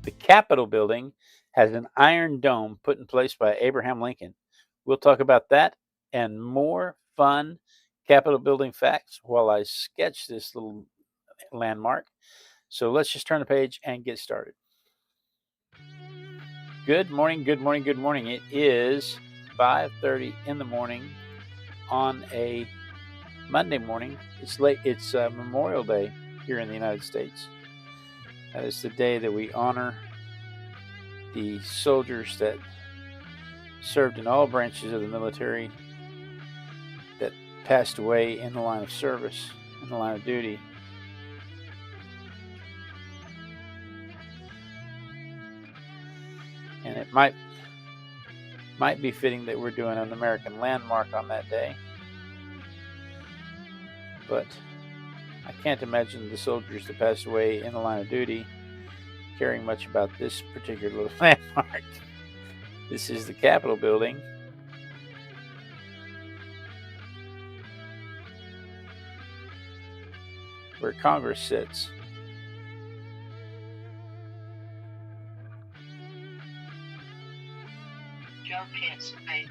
The Capitol building has an iron dome put in place by Abraham Lincoln. We'll talk about that and more fun Capitol building facts while I sketch this little landmark. So let's just turn the page and get started. Good morning, good morning, good morning. It is 5:30 in the morning on a Monday morning. It's late. It's Memorial Day here in the United States. That is the day that we honor the soldiers that served in all branches of the military that passed away in the line of service, in the line of duty. And it might be fitting that we're doing an American landmark on that day. But I can't imagine the soldiers that passed away in the line of duty caring much about this particular little landmark. This is the Capitol building. Where Congress sits. Joe can't space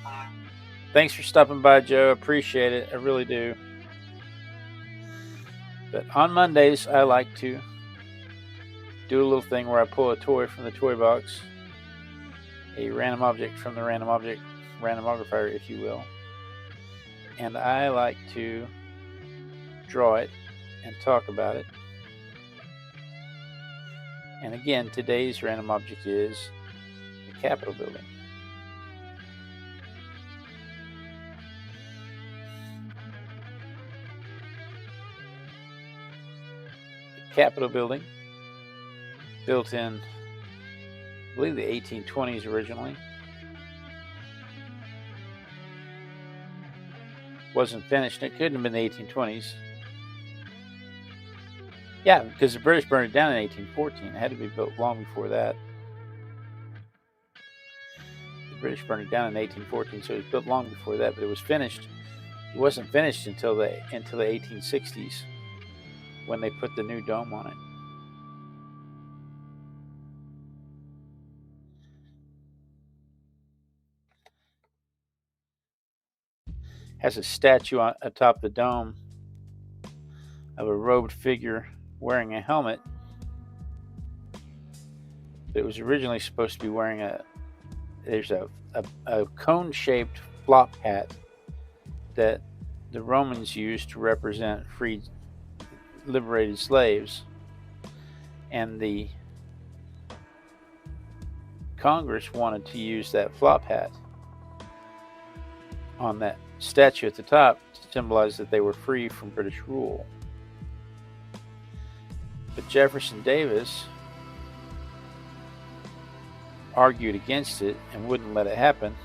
by. Thanks for stopping by, Joe. Appreciate it. I really do. But on Mondays, I like to do a little thing where I pull a toy from the toy box, a random object from the Random Object Randomogrifier, if you will, and I like to draw it and talk about it. And again, today's random object is the Capitol building. The Capitol building, built in, I believe, the 1820s originally. Wasn't finished. It couldn't have been the 1820s. Yeah, because the British burned it down in 1814. It had to be built long before that. The British burned it down in 1814, so it was built long before that, but it was finished. It wasn't finished until the 1860s when they put the new dome on it. Has a statue on atop the dome of a robed figure wearing a helmet. It was originally supposed to be wearing there's a cone-shaped flop hat that the Romans used to represent freed liberated slaves, and the Congress wanted to use that flop hat on that statue at the top to symbolize that they were free from British rule. But Jefferson Davis argued against it and wouldn't let it happen.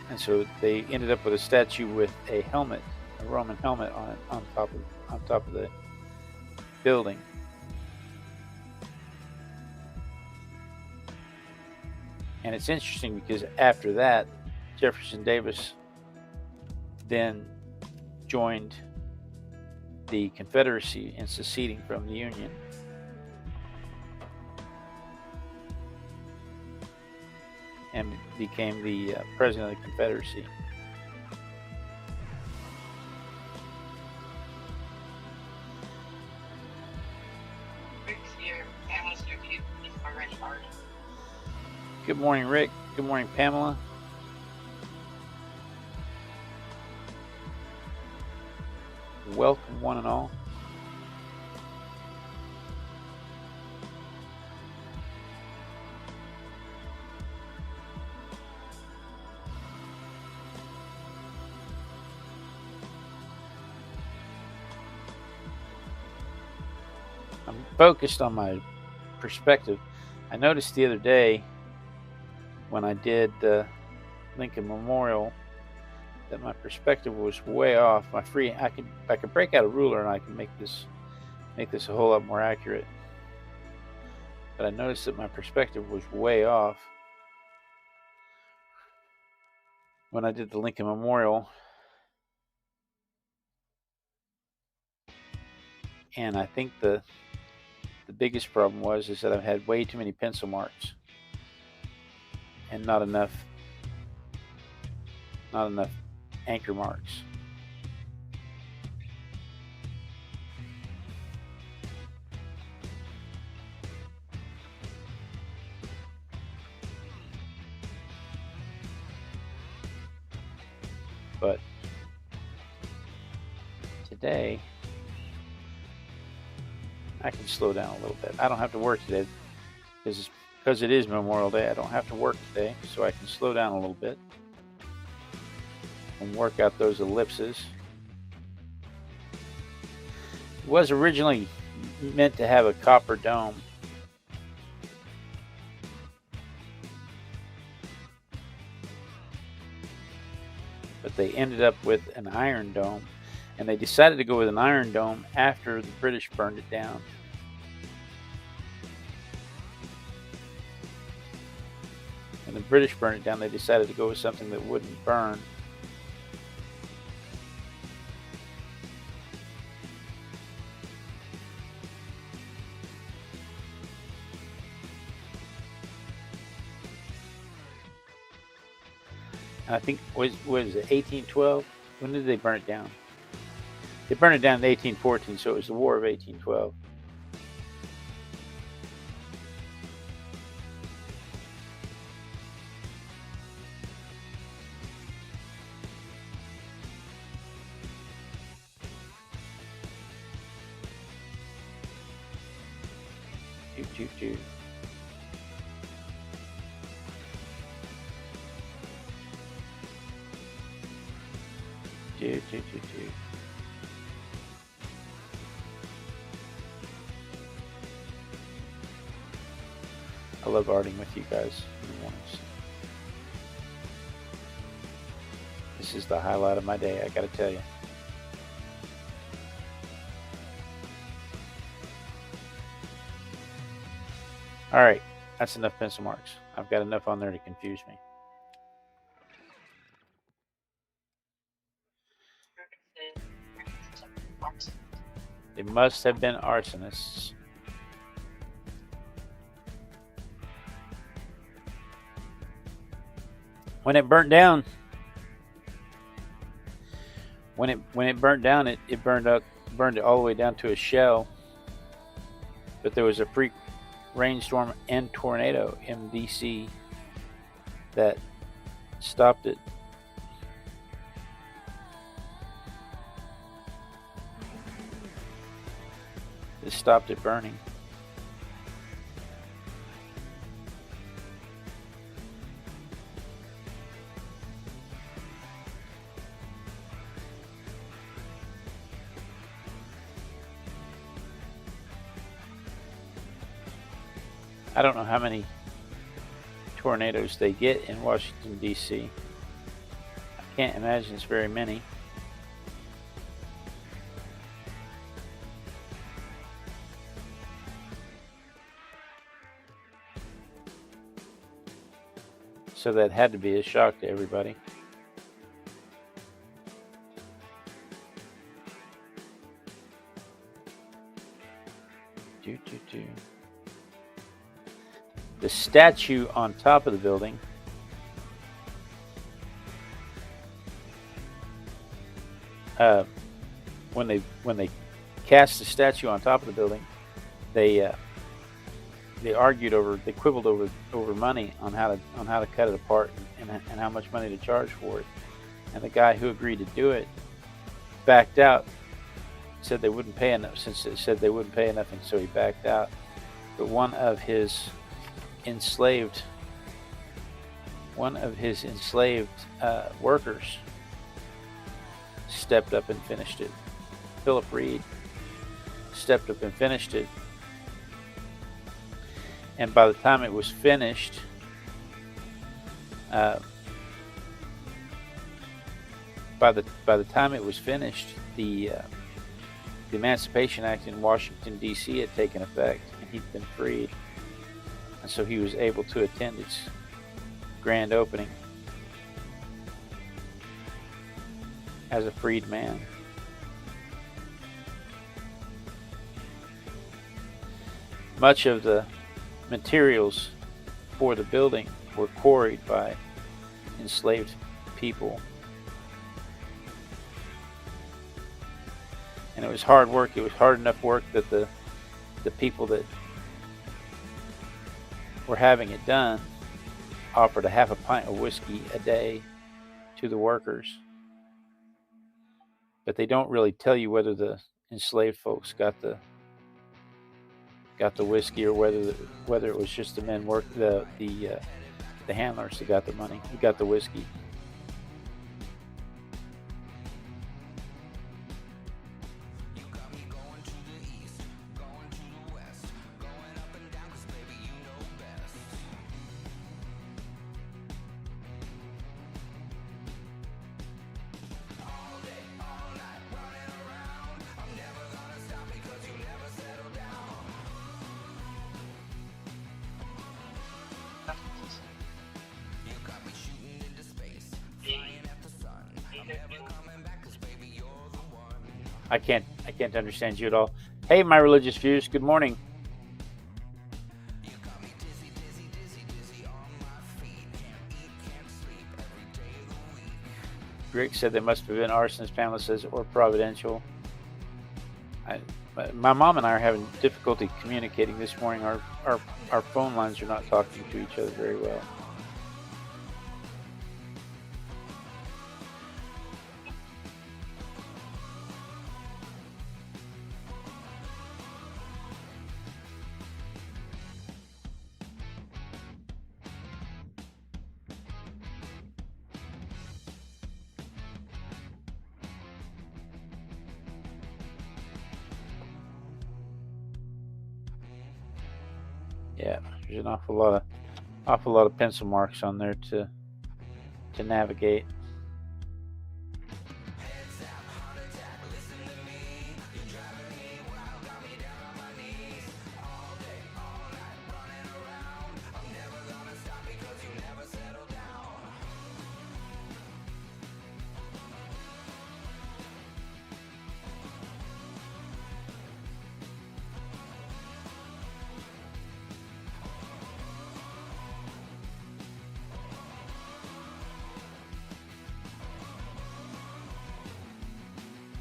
And so they ended up with a statue with a helmet, a Roman helmet on it, on top of the building. And it's interesting because after that, Jefferson Davis then joined the Confederacy in seceding from the Union. And became the president of the Confederacy. Rick's here. Pamela's here too. He's already started. Good morning, Rick. Good morning, Pamela. Welcome, one and all. I'm focused on my perspective. I noticed the other day when I did the Lincoln Memorial that my perspective was way off. I could break out a ruler and I can make this a whole lot more accurate. But I noticed that my perspective was way off when I did the Lincoln Memorial. And I think the biggest problem is that I've had way too many pencil marks and not enough anchor marks. But today I can slow down a little bit. I don't have to work today because it is Memorial Day. I don't have to work today, so I can slow down a little bit and work out those ellipses. It was originally meant to have a copper dome, but they ended up with an iron dome, and they decided to go with an iron dome after the British burned it down. When the British burned it down, they decided to go with something that wouldn't burn. And I think, what is it, 1812? When did they burn it down? They burned it down in 1814, so it was the War of 1812. Choo. I love arting with you guys in the mornings. This is the highlight of my day, I gotta tell you. Alright, that's enough pencil marks. I've got enough on there to confuse me. They must have been arsonists. When it burnt down, it burned it all the way down to a shell. But there was a freak rainstorm and tornado in DC that stopped it. It stopped it burning. I don't know how many tornadoes they get in Washington, D.C. I can't imagine it's very many. So that had to be a shock to everybody. The statue on top of the building when they cast the statue on top of the building, they quibbled over money on how to cut it apart and how much money to charge for it. And the guy who agreed to do it backed out, said they wouldn't pay enough, and so he backed out. But one of his enslaved workers stepped up and finished it. Philip Reed stepped up and finished it. And by the time it was finished, the Emancipation Act in Washington, D.C. had taken effect, and he'd been freed. And so he was able to attend its grand opening as a freed man. much of the materials for the building were quarried by enslaved people. And it was hard work. It was hard enough work that the people that were having it done offered a half a pint of whiskey a day to the workers. But they don't really tell you whether the enslaved folks got the whiskey or whether it was just the men the handlers that got the money, who got the whiskey. I can't understand you at all. Hey, my religious views, good morning. Rick said they must have been arsonists, Pamela says, or providential. My mom and I are having difficulty communicating this morning. Our phone lines are not talking to each other very well. Yeah, there's an awful lot of pencil marks on there to navigate.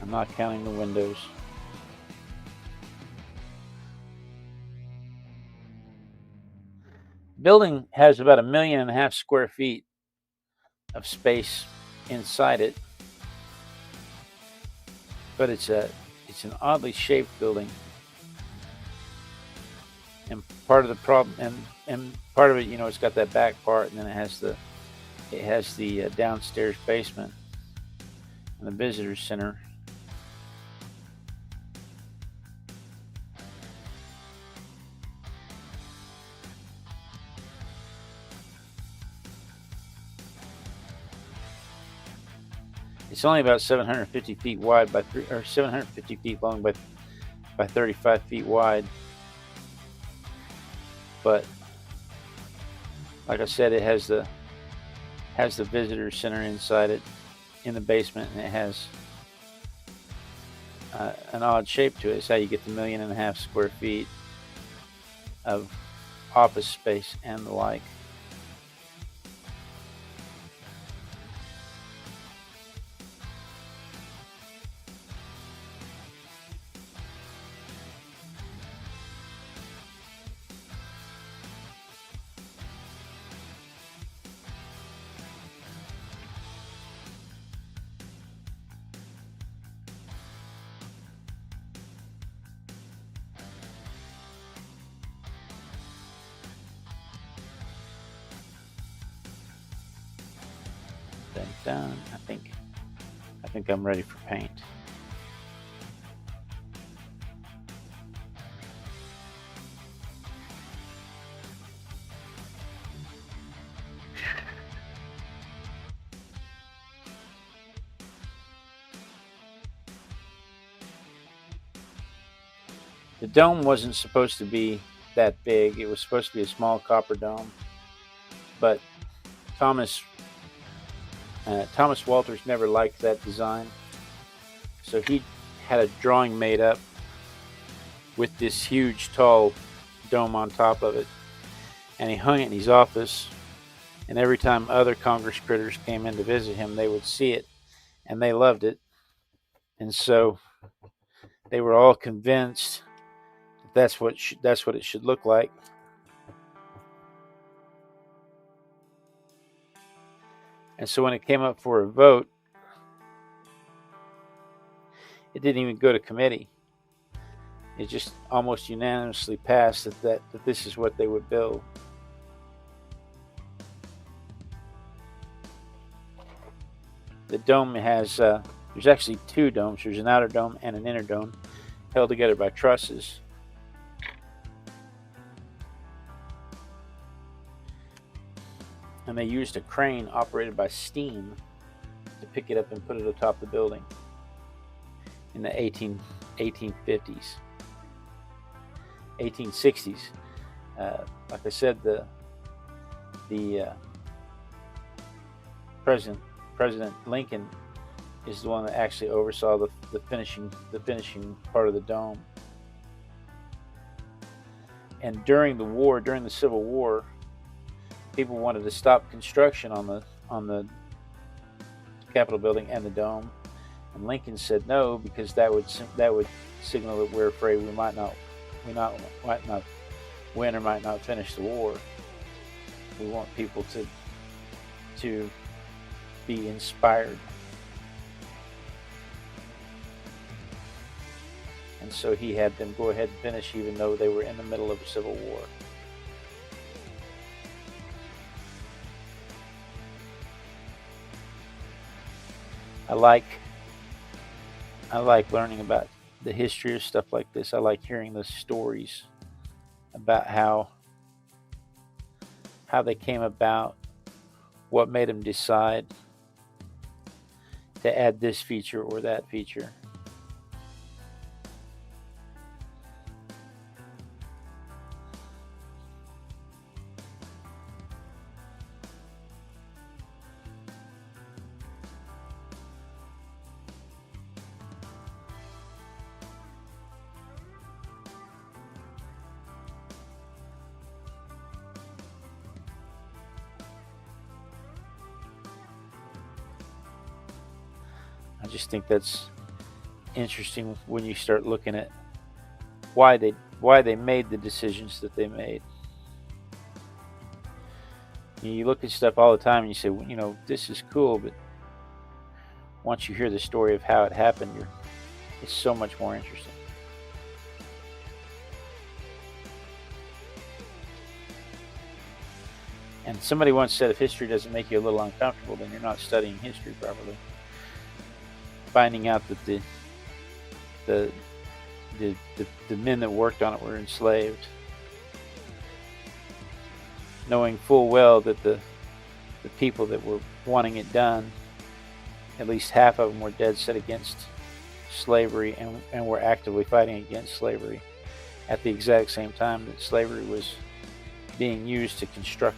I'm not counting the windows. Building has about 1.5 million square feet of space inside it, but it's an oddly shaped building. And part of the problem, and part of it, it's got that back part, and then it has the downstairs basement and the visitor center. It's only about 750 feet wide or 750 feet long by 35 feet wide. But like I said, it has the visitor center inside it in the basement, and it has an odd shape to it. It's how you get the 1.5 million square feet of office space and the like. Done. I think I'm ready for paint. The dome wasn't supposed to be that big. It was supposed to be a small copper dome, but Thomas Walters never liked that design, so he had a drawing made up with this huge, tall dome on top of it, and he hung it in his office. And every time other Congress critters came in to visit him, they would see it, and they loved it. And so they were all convinced that that's what it should look like. And so when it came up for a vote, it didn't even go to committee. It just almost unanimously passed that this is what they would build. The dome has, there's actually two domes. There's an outer dome and an inner dome held together by trusses. And they used a crane operated by steam to pick it up and put it atop the building in the 1850s. 1860s. Like I said, the President Lincoln is the one that actually oversaw the finishing part of the dome. And during the Civil War, people wanted to stop construction on the Capitol building and the dome, and Lincoln said no, because that would signal that we're afraid we might not win or might not finish the war. We want people to be inspired. And so he had them go ahead and finish, even though they were in the middle of a civil war. I like learning about the history of stuff like this. I like hearing the stories about how they came about, what made them decide to add this feature or that feature. I just think that's interesting when you start looking at why they made the decisions that they made. You look at stuff all the time and you say, well, this is cool, but once you hear the story of how it happened, it's so much more interesting. And somebody once said, if history doesn't make you a little uncomfortable, then you're not studying history properly. Finding out that the men that worked on it were enslaved, knowing full well that the people that were wanting it done, at least half of them were dead set against slavery and were actively fighting against slavery at the exact same time that slavery was being used to construct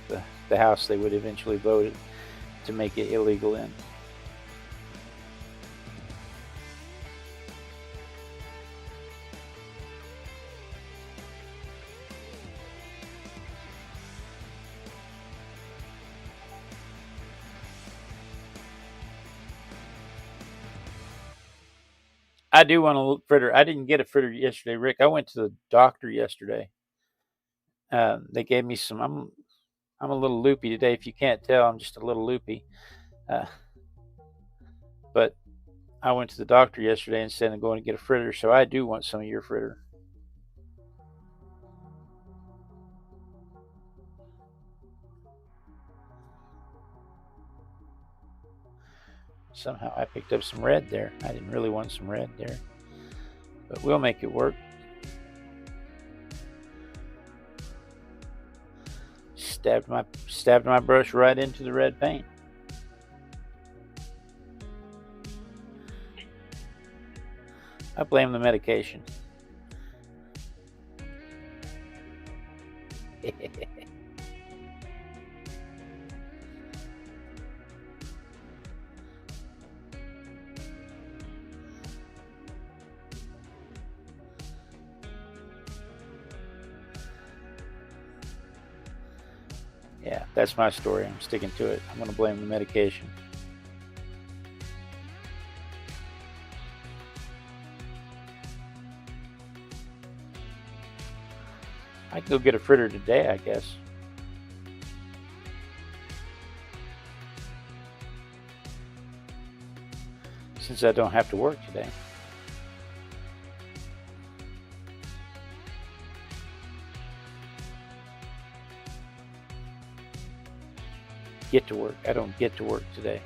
the house they would eventually vote to make it illegal in. I do want a fritter. I didn't get a fritter yesterday, Rick. I went to the doctor yesterday. They gave me some. I'm a little loopy today. If you can't tell, I'm just a little loopy. But I went to the doctor yesterday instead of going to get a fritter, so I do want some of your fritter. Somehow I picked up some red there. I didn't really want some red there, but we'll make it work. Stabbed my brush right into the red paint. I blame the medication. Yeah, that's my story. I'm sticking to it. I'm going to blame the medication. I can go get a fritter today, I guess. Since I don't have to work today. Get to work. I don't get to work today.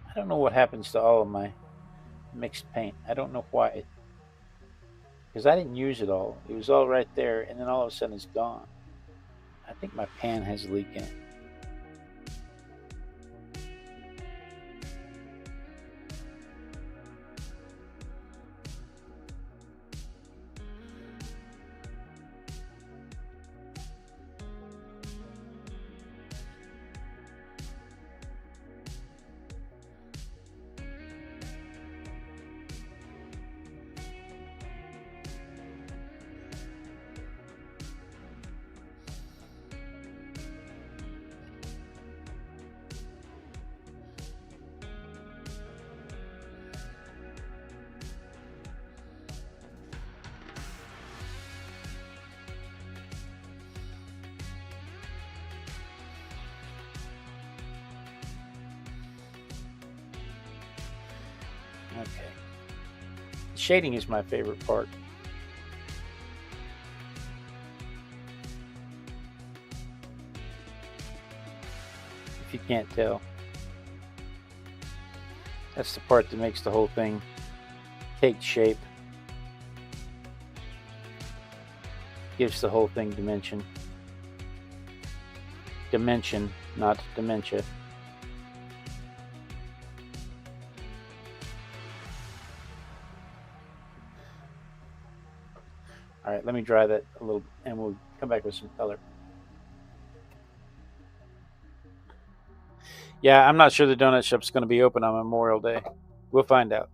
I don't know what happens to all of my mixed paint. I don't know why. Because I didn't use it all. It was all right there, and then all of a sudden it's gone. I think my pan has a leak in it. Okay. Shading is my favorite part. If you can't tell. That's the part that makes the whole thing take shape. Gives the whole thing dimension. Dimension, not dementia. All right, let me dry that a little, and we'll come back with some color. Yeah, I'm not sure the donut shop's going to be open on Memorial Day. We'll find out.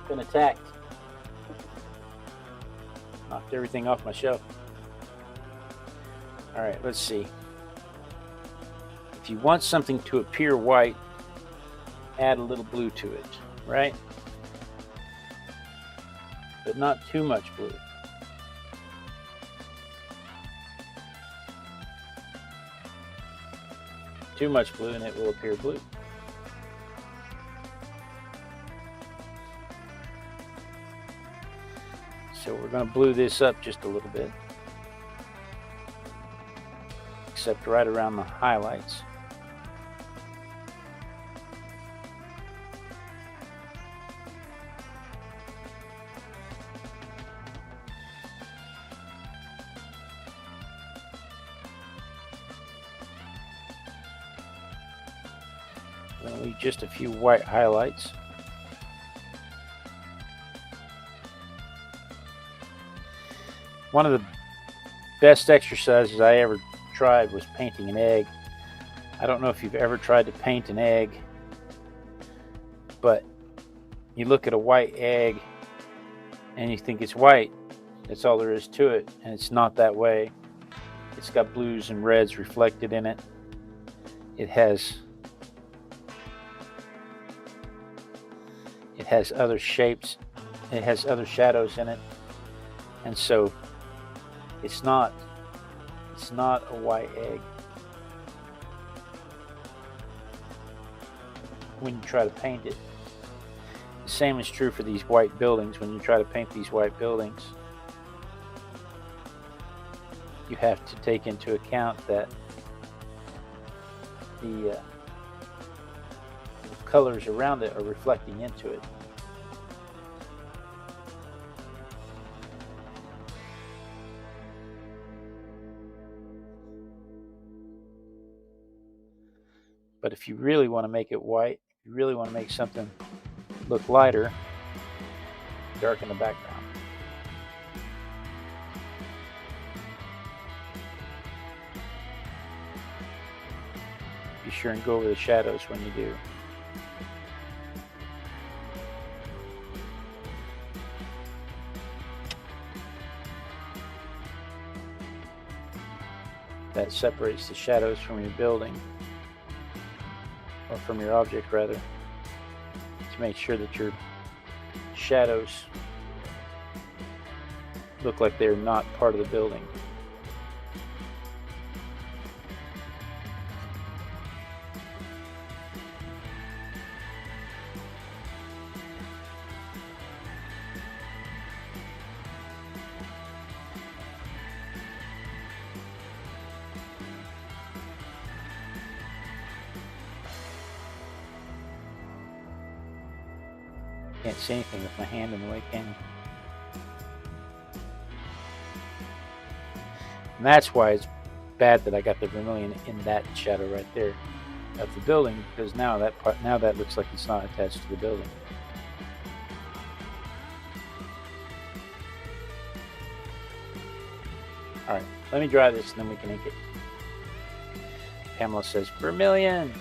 Been attacked. Knocked everything off my shelf. All right, let's see. If you want something to appear white, add a little blue to it, right? But not too much blue. Too much blue and it will appear blue. So we're going to blue this up just a little bit, except right around the highlights. I'm going to leave just a few white highlights. One of the best exercises I ever tried was painting an egg. I don't know if you've ever tried to paint an egg, but you look at a white egg and you think it's white. That's all there is to it, and it's not that way. It's got blues and reds reflected in it. It has other shapes. It has other shadows in it, and so it's not a white egg when you try to paint it. The same is true for these white buildings. When you try to paint these white buildings, you have to take into account that the colors around it are reflecting into it. But if you really want to make it white, if you really want to make something look lighter, darken the background. Be sure and go over the shadows when you do. That separates the shadows from your building, or from your object rather, to make sure that your shadows look like they're not part of the building. Can't see anything with my hand in the way, can you? And that's why it's bad that I got the vermilion in that shadow right there of the building, because now that looks like it's not attached to the building. All right, let me dry this and then we can ink it. Pamela says vermilion.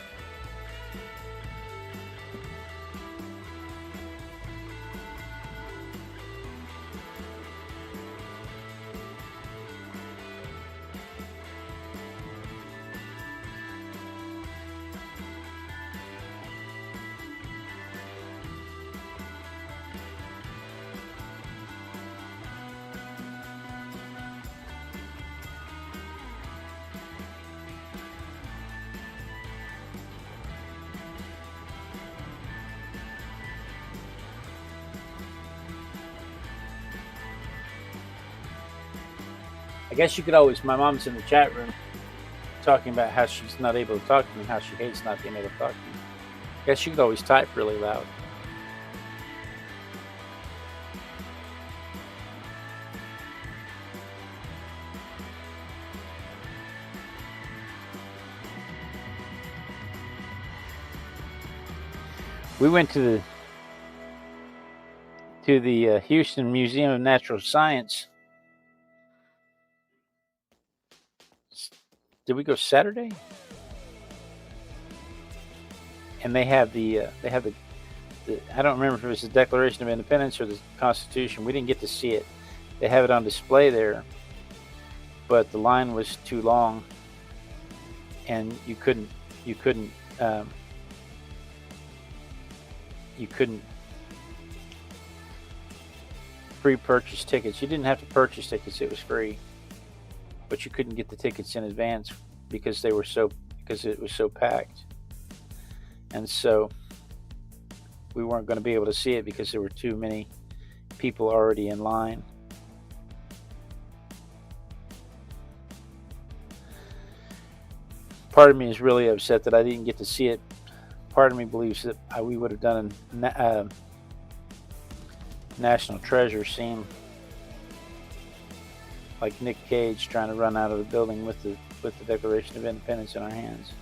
I guess you could always, my mom's in the chat room talking about how she's not able to talk to me, how she hates not being able to talk to me. I guess you could always type really loud. We went to the Houston Museum of Natural Science. Did we go Saturday? And they have the I don't remember if it was the Declaration of Independence or the Constitution. We didn't get to see it. They have it on display there, but the line was too long, and you couldn't pre-purchase tickets. You didn't have to purchase tickets; it was free, but you couldn't get the tickets in advance because it was so packed, and so we weren't going to be able to see it because there were too many people already in line. Part of me is really upset that I didn't get to see it. Part of me believes that we would have done a national treasure scene, like Nick Cage trying to run out of the building with the Declaration of Independence in our hands.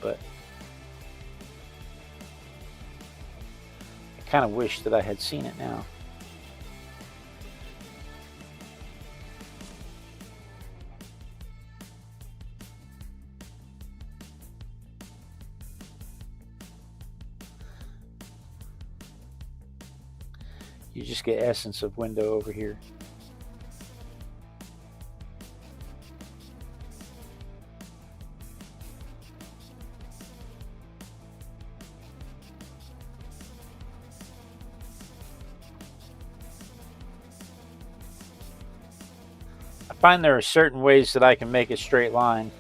But I kind of wish that I had seen it now. You just get essence of window over here. find there are certain ways that I can make a straight line.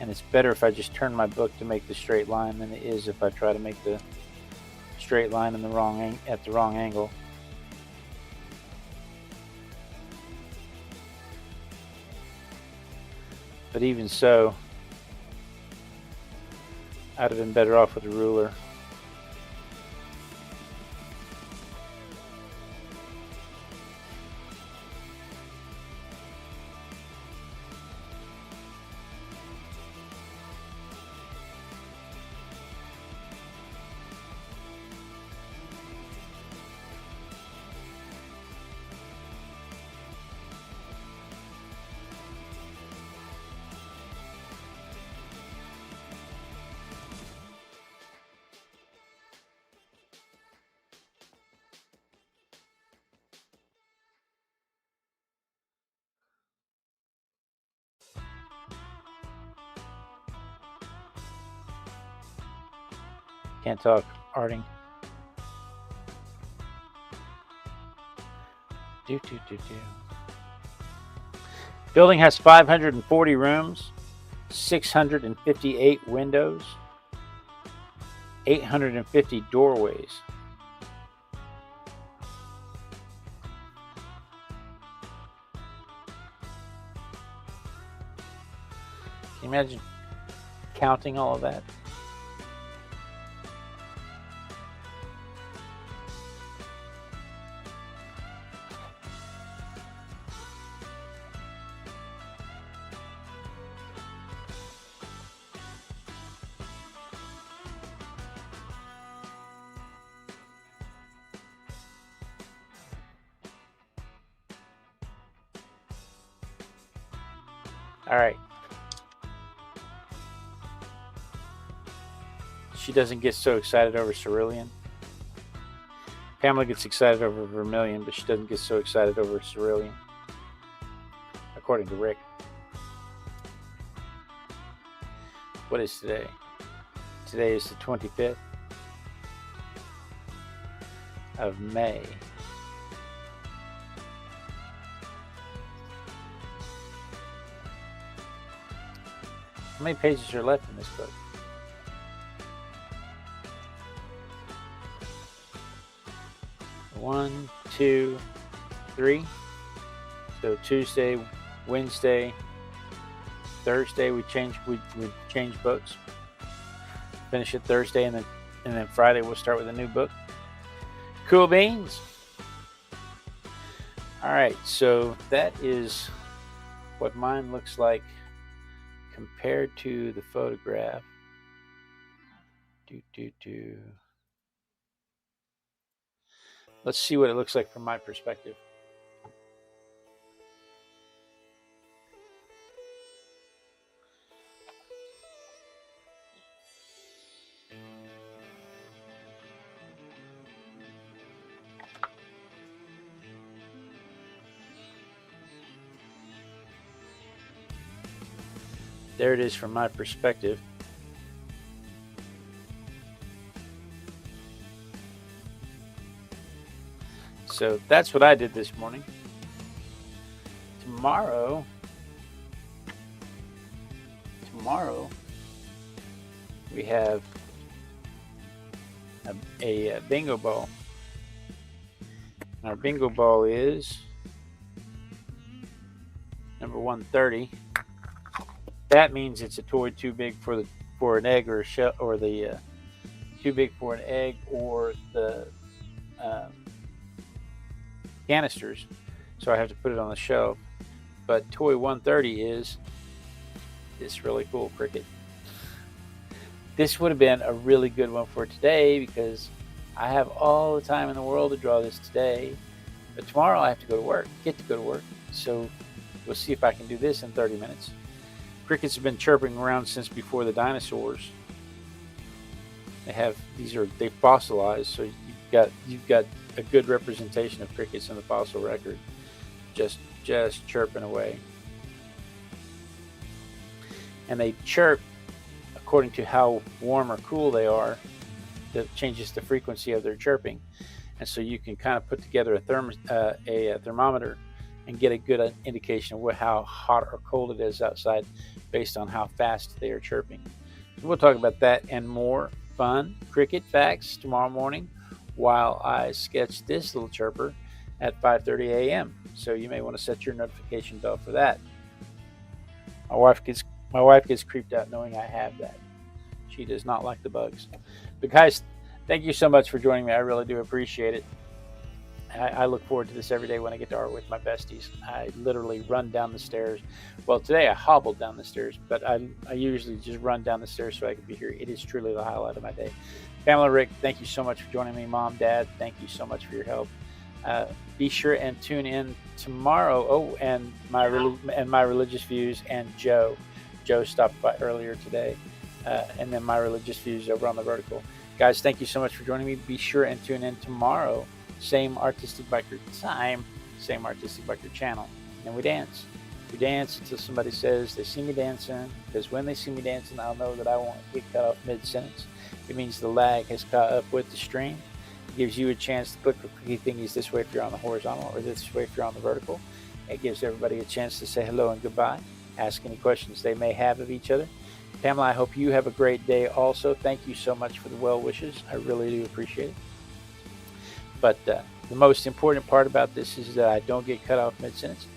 And it's better if I just turn my book to make the straight line than it is if I try to make the straight line in the at the wrong angle. But even so, I'd have been better off with a ruler. Can't talk, Arting. Building has 540 rooms, 658 windows, 850 doorways. Can you imagine counting all of that? All right. She doesn't get so excited over cerulean. Pamela gets excited over vermilion, but she doesn't get so excited over cerulean, according to Rick. What is today? Today is the 25th of May. How many pages are left in this book? One, two, three. So Tuesday, Wednesday, Thursday we change books. Finish it Thursday, and then Friday we'll start with a new book. Cool beans. All right, so that is what mine looks like compared to the photograph. Let's see what it looks like from my perspective. There it is from my perspective. So that's what I did this morning. Tomorrow we have a bingo ball. Our bingo ball is number 130. That means it's a toy too big for an egg or a shell, or the too big for an egg or the canisters, so I have to put it on the shelf. But toy 130 is this really cool cricket. This would have been a really good one for today because I have all the time in the world to draw this today, but tomorrow I have to go to work, so we'll see if I can do this in 30 minutes. Crickets have been chirping around since before the dinosaurs. They fossilized, so you've got a good representation of crickets in the fossil record, just chirping away. And they chirp according to how warm or cool they are. That changes the frequency of their chirping. And so you can kind of put together a thermometer and get a good indication of how hot or cold it is outside based on how fast they are chirping. So we'll talk about that and more fun cricket facts tomorrow morning while I sketch this little chirper at 5:30 a.m. So you may want to set your notification bell for that. My wife gets creeped out knowing I have that. She does not like the bugs. But guys, thank you so much for joining me. I really do appreciate it. I look forward to this every day when I get to art with my besties. I literally run down the stairs. Well, today I hobbled down the stairs, but I usually just run down the stairs so I can be here. It is truly the highlight of my day. Pamela, Rick, thank you so much for joining me. Mom, Dad, thank you so much for your help. Be sure and tune in tomorrow. Oh, and my religious views and Joe. Joe stopped by earlier today, and then my religious views over on the vertical. Guys, thank you so much for joining me. Be sure and tune in tomorrow. Same Artistic Biker time, same Artistic Biker channel. And we dance. We dance until somebody says they see me dancing, because when they see me dancing, I'll know that I won't get cut off mid-sentence. It means the lag has caught up with the stream. It gives you a chance to click the clicky thingies this way if you're on the horizontal, or this way if you're on the vertical. It gives everybody a chance to say hello and goodbye, ask any questions they may have of each other. Pamela, I hope you have a great day also. Thank you so much for the well wishes. I really do appreciate it. But the most important part about this is that I don't get cut off mid-sentence.